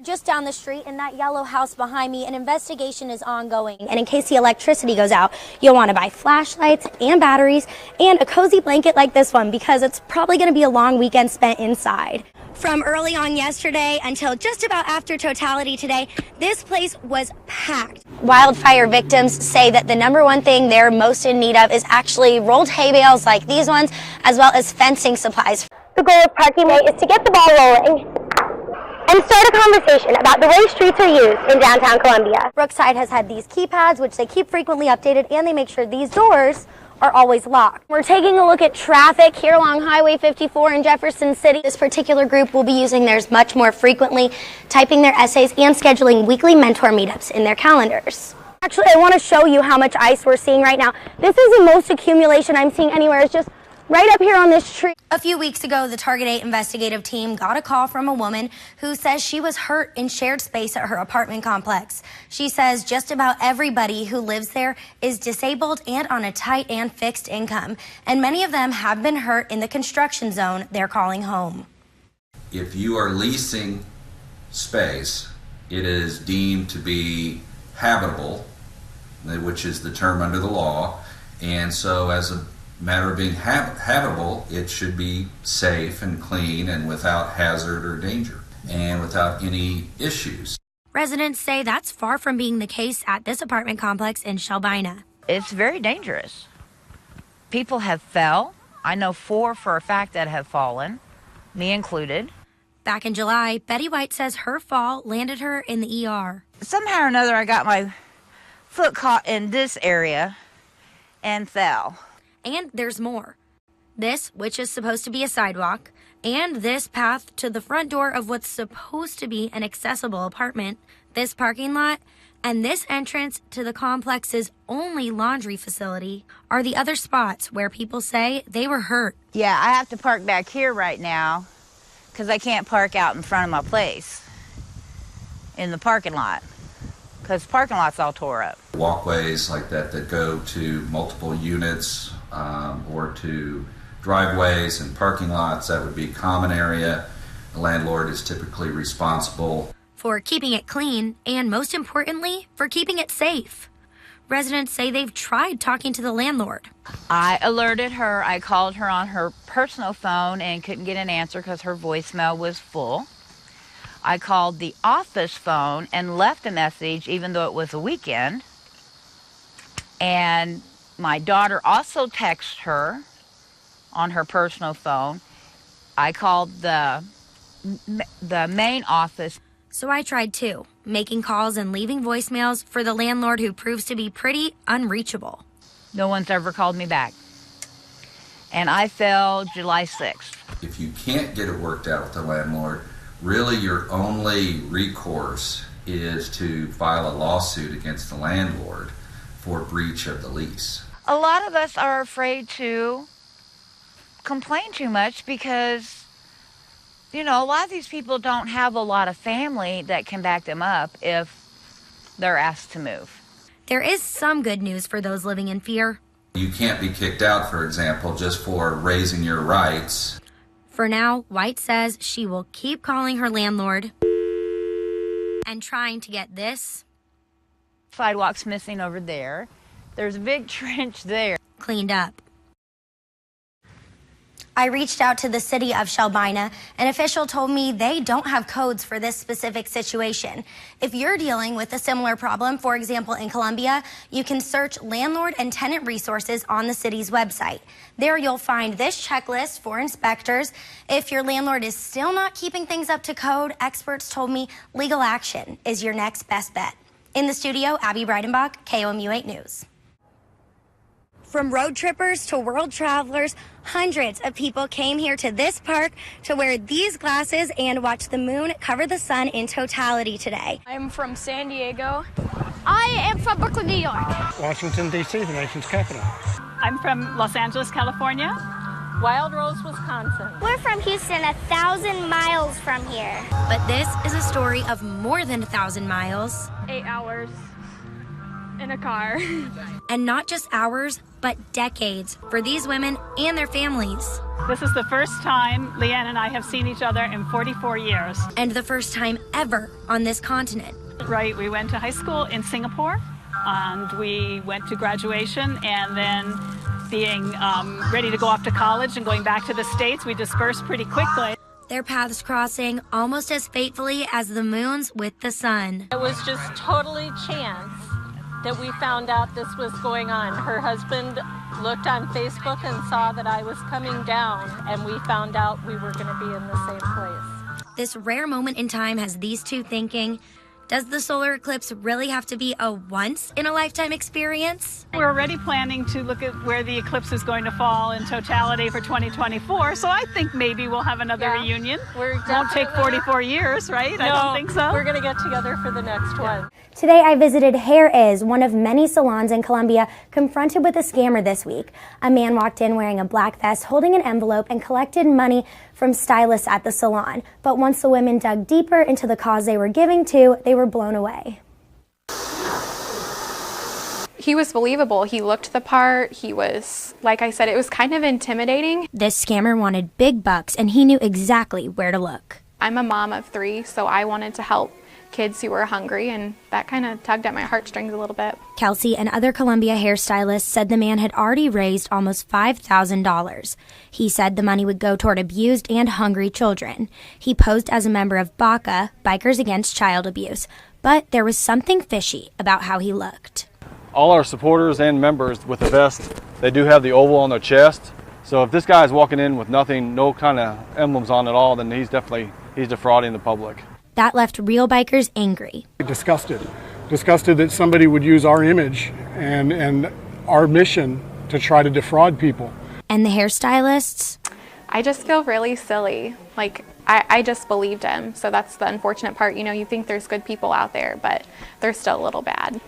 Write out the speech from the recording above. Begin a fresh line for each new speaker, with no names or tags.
Just down the street in that yellow house behind me, an investigation is ongoing. And in case the electricity goes out, you'll want to buy flashlights and batteries and a cozy blanket like this one because it's probably going to be a long weekend spent inside. From early on yesterday until just about after totality today, this place was packed. Wildfire victims say that the number one thing they're most in need of is actually rolled hay bales like these ones, as well as fencing supplies. The goal of Parking Day is to get the ball rolling and start a conversation about the way streets are used in downtown Columbia. Brookside has had these keypads, which they keep frequently updated, and they make sure these doors are always locked. We're taking a look at traffic here along Highway 54 in Jefferson City. This particular group will be using theirs much more frequently, typing their essays and scheduling weekly mentor meetups in their calendars. Actually, I want to show you how much ice we're seeing right now. This is the most accumulation I'm seeing anywhere. It's just right up here on this tree. A few weeks ago, the Target 8 investigative team got a call from a woman who says she was hurt in shared space at her apartment complex. She says just about everybody who lives there is disabled and on a tight and fixed income, and many of them have been hurt in the construction zone they're calling home.
If you are leasing space, it is deemed to be habitable, which is the term under the law, and so as a matter of being habitable, it should be safe and clean and without hazard or danger and without any issues.
Residents say that's far from being the case at this apartment complex in Shelbina.
It's very dangerous. People have fell. I know 4 for a fact that have fallen, me included.
Back in July, Betty White says her fall landed her in the ER.
Somehow or another, I got my foot caught in this area and fell.
And there's more. This, which is supposed to be a sidewalk, and this path to the front door of what's supposed to be an accessible apartment, this parking lot, and this entrance to the complex's only laundry facility are the other spots where people say they were hurt.
Yeah, I have to park back here right now because I can't park out in front of my place in the parking lot because the parking lot's all tore up.
Walkways like that go to multiple units or to driveways and parking lots, that would be common area. The landlord is typically responsible
for keeping it clean and, most importantly, for keeping it safe. Residents say they've tried talking to the landlord.
I alerted her. I called her on her personal phone and couldn't get an answer because her voicemail was full. I called the office phone and left a message even though it was a weekend. And my daughter also texted her on her personal phone. I called the main office.
So I tried too, making calls and leaving voicemails for the landlord who proves to be pretty unreachable.
No one's ever called me back. And I fell July 6th.
If you can't get it worked out with the landlord, really your only recourse is to file a lawsuit against the landlord for breach of the lease.
A lot of us are afraid to complain too much because, you know, a lot of these people don't have a lot of family that can back them up if they're asked to move.
There is some good news for those living in fear.
You can't be kicked out, for example, just for raising your rights.
For now, White says she will keep calling her landlord and trying to get this
sidewalk's missing over there. There's a big trench there.
Cleaned up. I reached out to the city of Shelbina. An official told me they don't have codes for this specific situation. If you're dealing with a similar problem, for example, in Columbia, you can search landlord and tenant resources on the city's website. There you'll find this checklist for inspectors. If your landlord is still not keeping things up to code, experts told me legal action is your next best bet. In the studio, Abby Breidenbach, KOMU 8 News. From road trippers to world travelers, hundreds of people came here to this park to wear these glasses and watch the moon cover the sun in totality today.
I'm from San Diego. I am from Brooklyn, New York.
Washington, D.C., the nation's capital.
I'm from Los Angeles, California.
Wild Rose, Wisconsin.
We're from Houston, 1,000 miles from here.
But this is a story of more than 1,000 miles.
8 hours in a car.
And not just hours, but decades for these women and their families.
This is the first time Leanne and I have seen each other in 44 years.
And the first time ever on this continent.
Right, we went to high school in Singapore, and we went to graduation, and then being ready to go off to college and going back to the States, we dispersed pretty quickly.
Their paths crossing almost as fatefully as the moons with the sun.
It was just totally chance that we found out this was going on. Her husband looked on Facebook and saw that I was coming down, and we found out we were going to be in the same place.
This rare moment in time has these two thinking, does the solar eclipse really have to be a once-in-a-lifetime experience?
We're already planning to look at where the eclipse is going to fall in totality for 2024, so I think maybe we'll have another reunion. Won't take 44 years, right?
No,
I don't think so.
We're going to get together for the next one.
Today I visited Hair Is, one of many salons in Columbia, confronted with a scammer this week. A man walked in wearing a black vest, holding an envelope, and collected money from stylists at the salon. But once the women dug deeper into the cause they were giving to, they were blown away.
He was believable. He looked the part. He was, like I said, it was kind of intimidating.
This scammer wanted big bucks, and he knew exactly where to look.
I'm a mom of 3, so I wanted to help kids who were hungry, and that kind of tugged at my heartstrings a little bit.
Kelsey and other Columbia hairstylists said the man had already raised almost $5,000. He said the money would go toward abused and hungry children. He posed as a member of BACA, Bikers Against Child Abuse, but there was something fishy about how he looked.
All our supporters and members with the vest, they do have the oval on their chest. So if this guy is walking in with nothing, no kind of emblems on at all, then he's defrauding the public.
That left real bikers angry.
Disgusted that somebody would use our image and our mission to try to defraud people.
And the hairstylists?
I just feel really silly. Like, I just believed him. So that's the unfortunate part. You know, you think there's good people out there, but they're still a little bad.